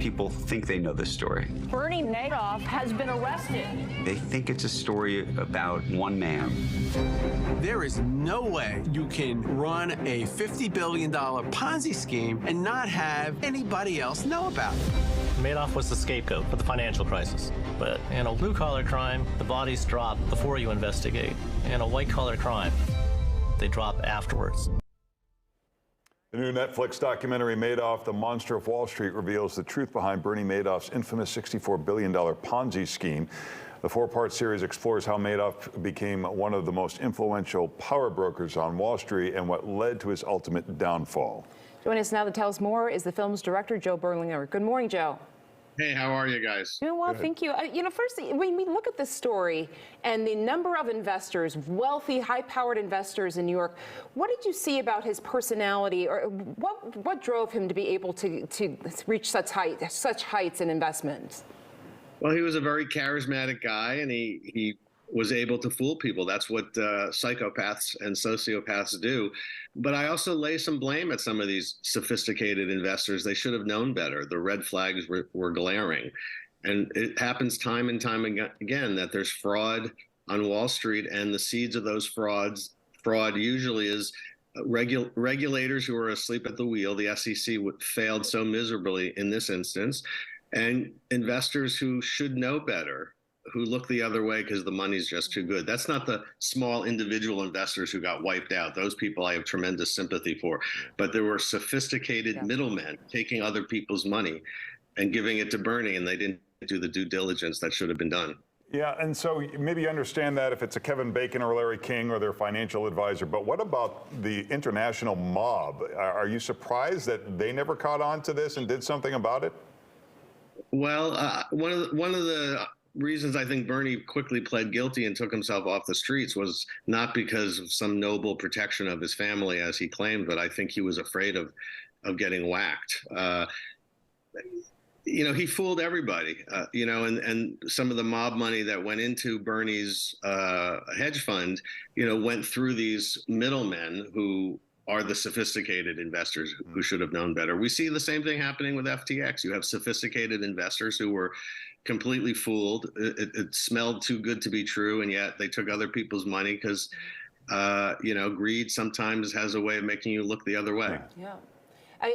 people think they know this story. Bernie Madoff has been arrested. They think it's a story about one man. There is no way you can run a $50 billion Ponzi scheme and not have anybody else know about it. Madoff was the scapegoat for the financial crisis. But in a blue-collar crime, the bodies drop before you investigate. In a white-collar crime, they drop afterwards. The new Netflix documentary, Madoff, The Monster of Wall Street, reveals the truth behind Bernie Madoff's infamous $64 billion Ponzi scheme. The four-part series explores how Madoff became one of the most influential power brokers on Wall Street and what led to his ultimate downfall. Joining us now to tell us more is the film's director, Joe Berlinger. Good morning, Joe. Hey, how are you guys? Doing well, thank you. First, when we look at this story and the number of investors, wealthy, high-powered investors in New York, what did you see about his personality, or what drove him to be able to reach such heights in investments? Well, he was a very charismatic guy, and he was able to fool people. That's what psychopaths and sociopaths do. But I also lay some blame at some of these sophisticated investors. They should have known better. The red flags were glaring. And it happens time and time again that there's fraud on Wall Street, and the seeds of those fraud usually is regulators who are asleep at the wheel. The SEC failed so miserably in this instance, and investors who should know better, who look the other way because the money's just too good. That's not the small individual investors who got wiped out. Those people I have tremendous sympathy for. But there were sophisticated middlemen taking other people's money and giving it to Bernie, and they didn't do the due diligence that should have been done. Yeah, and so maybe you understand that if it's a Kevin Bacon or Larry King or their financial advisor, but what about the international mob? Are you surprised that they never caught on to this and did something about it? Well, one of the reasons I think Bernie quickly pled guilty and took himself off the streets was not because of some noble protection of his family, as he claimed, but I think he was afraid of getting whacked. He fooled everybody, and some of the mob money that went into Bernie's hedge fund, went through these middlemen who are the sophisticated investors who should have known better. We see the same thing happening with FTX. You have sophisticated investors who were completely fooled. It smelled too good to be true, and yet they took other people's money because, greed sometimes has a way of making you look the other way. Yeah.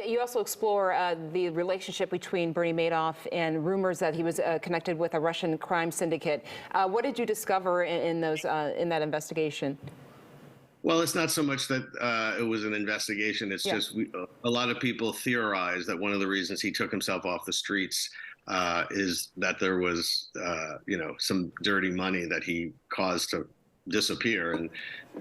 You also explore the relationship between Bernie Madoff and rumors that he was connected with a Russian crime syndicate. What did you discover in that investigation? Well, it's not so much that it was an investigation. It's just a lot of people theorize that one of the reasons he took himself off the streets is that there was, some dirty money that he caused to disappear, and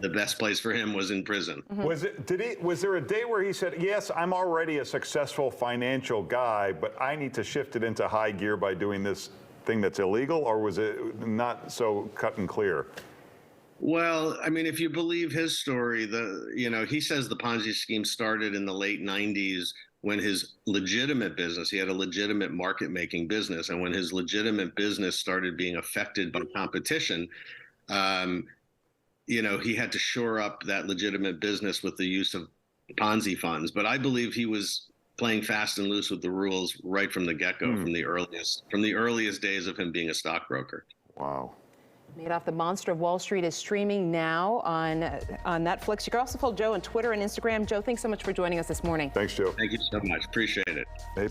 the best place for him was in prison. Mm-hmm. Was there a day where he said, yes, I'm already a successful financial guy, but I need to shift it into high gear by doing this thing that's illegal, or was it not so cut and clear? Well, I mean, if you believe his story, he says the Ponzi scheme started in the late 90s when his legitimate business, he had a legitimate market-making business, and when his legitimate business started being affected by competition, he had to shore up that legitimate business with the use of Ponzi funds. But I believe he was playing fast and loose with the rules right from the get-go, from the earliest days of him being a stockbroker. Wow. Madoff, The Monster of Wall Street is streaming now on Netflix. You can also follow Joe on Twitter and Instagram. Joe, thanks so much for joining us this morning. Thanks, Joe. Thank you so much. Appreciate it.